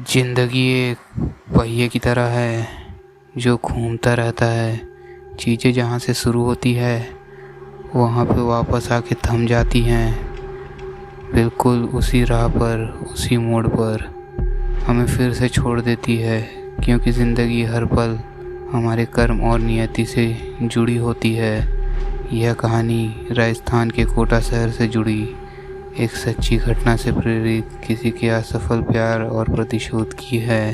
जिंदगी एक पहिए की तरह है जो घूमता रहता है। चीज़ें जहाँ से शुरू होती है वहाँ पे वापस आके थम जाती हैं, बिल्कुल उसी राह पर, उसी मोड़ पर हमें फिर से छोड़ देती है। क्योंकि ज़िंदगी हर पल हमारे कर्म और नियति से जुड़ी होती है। यह कहानी राजस्थान के कोटा शहर से जुड़ी एक सच्ची घटना से प्रेरित किसी के असफल प्यार और प्रतिशोध की है।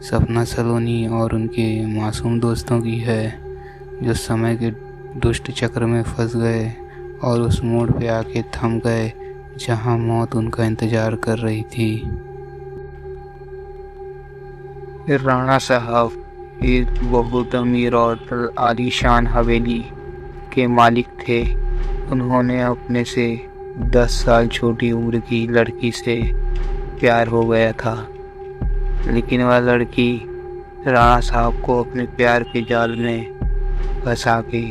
सपना सलोनी और उनके मासूम दोस्तों की है, जो समय के दुष्ट चक्र में फंस गए और उस मोड़ पे आके थम गए जहां मौत उनका इंतजार कर रही थी। राणा साहब एक बहुत अमीर और आलीशान हवेली के मालिक थे। उन्होंने अपने से 10 साल छोटी उम्र की लड़की से प्यार हो गया था, लेकिन वह लड़की राणा साहब को अपने प्यार के जाल में फंसा के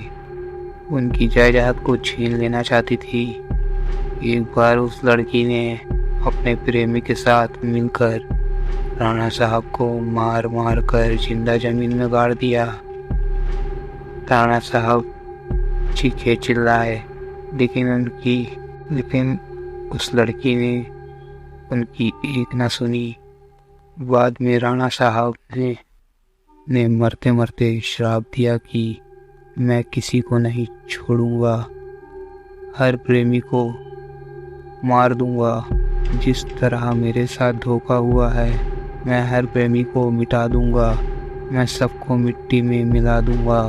उनकी जायदाद को छीन लेना चाहती थी। एक बार उस लड़की ने अपने प्रेमी के साथ मिलकर राणा साहब को मार मार कर जिंदा जमीन में गाड़ दिया। राणा साहब चीखे चिल्लाए, लेकिन उस लड़की ने उनकी एक न सुनी। बाद में राणा साहब ने मरते मरते श्राप दिया कि मैं किसी को नहीं छोड़ूंगा, हर प्रेमी को मार दूंगा। जिस तरह मेरे साथ धोखा हुआ है, मैं हर प्रेमी को मिटा दूंगा, मैं सबको मिट्टी में मिला दूंगा।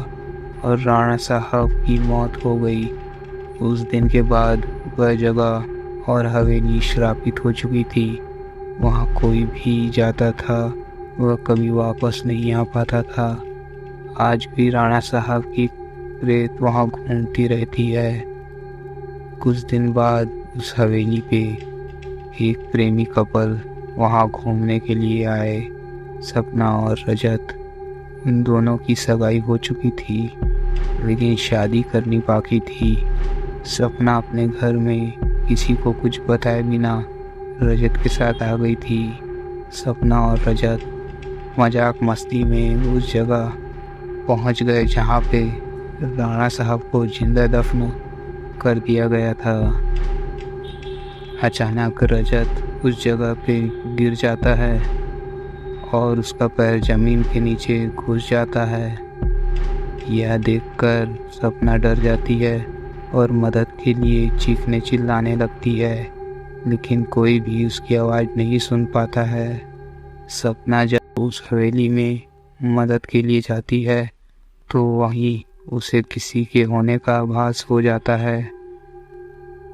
और राणा साहब की मौत हो गई। उस दिन के बाद वह जगह और हवेली श्रापित हो चुकी थी। वहाँ कोई भी जाता था वह कभी वापस नहीं आ पाता था। आज भी राणा साहब की प्रेत वहाँ घूमती रहती है। कुछ दिन बाद उस हवेली पे एक प्रेमी कपल वहाँ घूमने के लिए आए। सपना और रजत, उन दोनों की सगाई हो चुकी थी, लेकिन शादी करनी बाकी थी। सपना अपने घर में किसी को कुछ बताए बिना रजत के साथ आ गई थी। सपना और रजत मजाक मस्ती में उस जगह पहुंच गए जहां पे राणा साहब को जिंदा दफन कर दिया गया था। अचानक रजत उस जगह पे गिर जाता है और उसका पैर जमीन के नीचे घुस जाता है। यह देखकर सपना डर जाती है और मदद के लिए चीखने चिल्लाने लगती है, लेकिन कोई भी उसकी आवाज़ नहीं सुन पाता है। सपना जब उस हवेली में मदद के लिए जाती है तो वहीं उसे किसी के होने का आभास हो जाता है।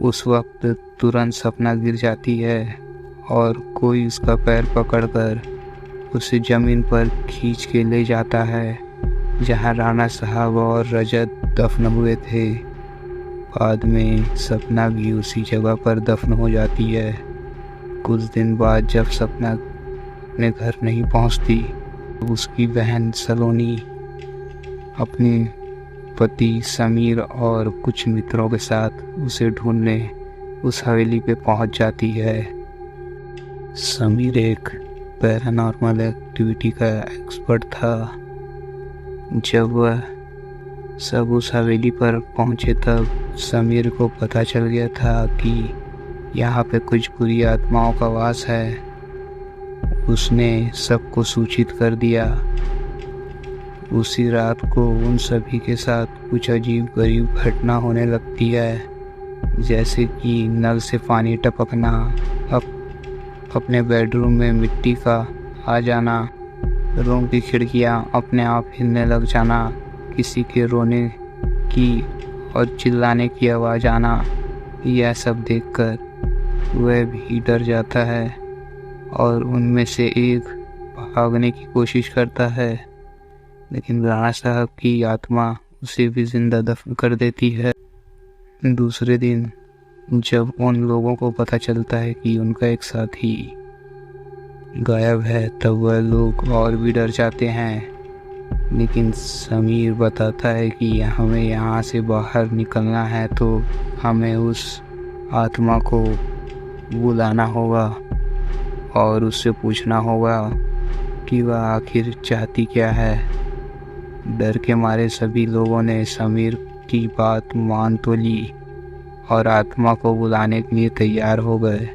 उस वक्त तुरंत सपना गिर जाती है और कोई उसका पैर पकड़कर उसे ज़मीन पर खींच के ले जाता है जहां राणा साहब और रजत दफन हुए थे। बाद में सपना भी उसी जगह पर दफन हो जाती है। कुछ दिन बाद जब सपना अपने घर नहीं पहुंचती, तो उसकी बहन सलोनी अपने पति समीर और कुछ मित्रों के साथ उसे ढूंढने उस हवेली पे पहुंच जाती है। समीर एक पैरानॉर्मल एक्टिविटी का एक्सपर्ट था। जब वह सब उस हवेली पर पहुंचे तब समीर को पता चल गया था कि यहाँ पे कुछ बुरी आत्माओं का वास है। उसने सबको सूचित कर दिया। उसी रात को उन सभी के साथ कुछ अजीब गरीब घटना होने लगती है, जैसे कि नल से पानी टपकना, अपने बेडरूम में मिट्टी का आ जाना, रूम की खिड़कियां अपने आप हिलने लग जाना, किसी के रोने की और चिल्लाने की आवाज़ आना। यह सब देखकर वह भी डर जाता है और उनमें से एक भागने की कोशिश करता है, लेकिन राणा साहब की आत्मा उसे भी जिंदा दफन कर देती है। दूसरे दिन जब उन लोगों को पता चलता है कि उनका एक साथी गायब है, तब वह लोग और भी डर जाते हैं। लेकिन समीर बताता है कि हमें यहाँ से बाहर निकलना है तो हमें उस आत्मा को बुलाना होगा और उससे पूछना होगा कि वह आखिर चाहती क्या है। डर के मारे सभी लोगों ने समीर की बात मान तो ली और आत्मा को बुलाने के लिए तैयार हो गए।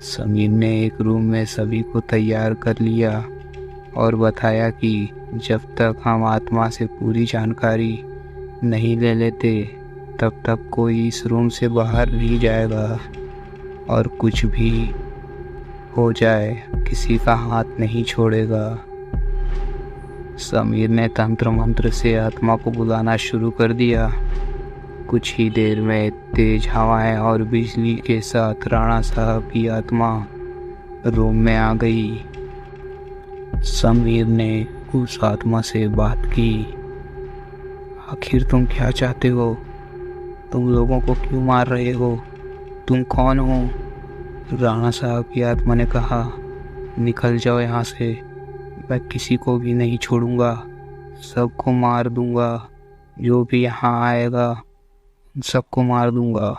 समीर ने एक रूम में सभी को तैयार कर लिया और बताया कि जब तक हम आत्मा से पूरी जानकारी नहीं ले लेते तब तक कोई इस रूम से बाहर नहीं जाएगा और कुछ भी हो जाए किसी का हाथ नहीं छोड़ेगा। समीर ने तंत्र मंत्र से आत्मा को बुलाना शुरू कर दिया। कुछ ही देर में तेज हवाएं और बिजली के साथ राणा साहब की आत्मा रूम में आ गई। समीर ने उस आत्मा से बात की। आखिर तुम क्या चाहते हो? तुम लोगों को क्यों मार रहे हो? तुम कौन हो? राणा साहब की आत्मा ने कहा, निकल जाओ यहाँ से, मैं किसी को भी नहीं छोड़ूंगा, सबको मार दूंगा, जो भी यहाँ आएगा सबको मार दूंगा।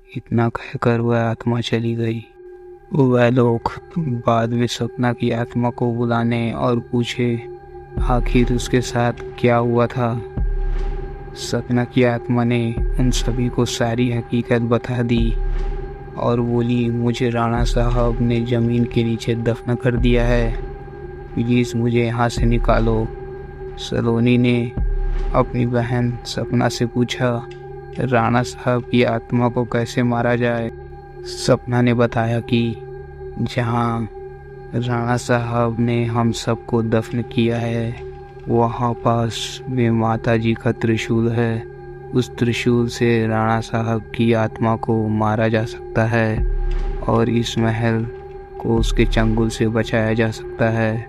इतना कहकर वह आत्मा चली गई। वह लोग बाद में सपना की आत्मा को बुलाने और पूछे आखिर उसके साथ क्या हुआ था। सपना की आत्मा ने उन सभी को सारी हकीकत बता दी और बोली, मुझे राणा साहब ने ज़मीन के नीचे दफन कर दिया है, प्लीज़ मुझे यहाँ से निकालो। सलोनी ने अपनी बहन सपना से पूछा, राणा साहब की आत्मा को कैसे मारा जाए। सपना ने बताया कि जहाँ राणा साहब ने हम सबको दफन किया है वहाँ पास में माता जी का त्रिशूल है। उस त्रिशूल से राणा साहब की आत्मा को मारा जा सकता है और इस महल को उसके चंगुल से बचाया जा सकता है।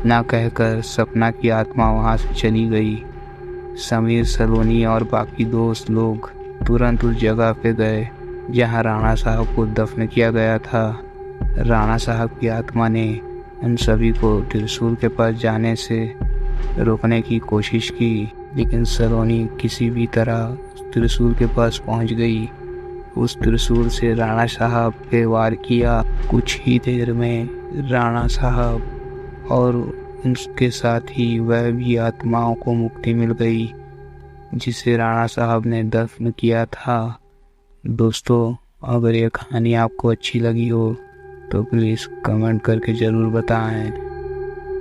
ना कहकर सपना की आत्मा वहाँ से चली गई। समीर, सलोनी और बाकी दोस्त लोग तुरंत उस जगह पे गए जहाँ राणा साहब को दफन किया गया था। राणा साहब की आत्मा ने उन सभी को त्रिशूल के पास जाने से रोकने की कोशिश की, लेकिन सलोनी किसी भी तरह त्रिशूल के पास पहुंच गई। उस त्रिशूल से राणा साहब पे वार किया। कुछ ही देर में राणा साहब और उसके साथ ही वह भी आत्माओं को मुक्ति मिल गई जिसे राणा साहब ने दफन किया था। दोस्तों, अगर ये कहानी आपको अच्छी लगी हो तो प्लीज़ कमेंट करके ज़रूर बताएं।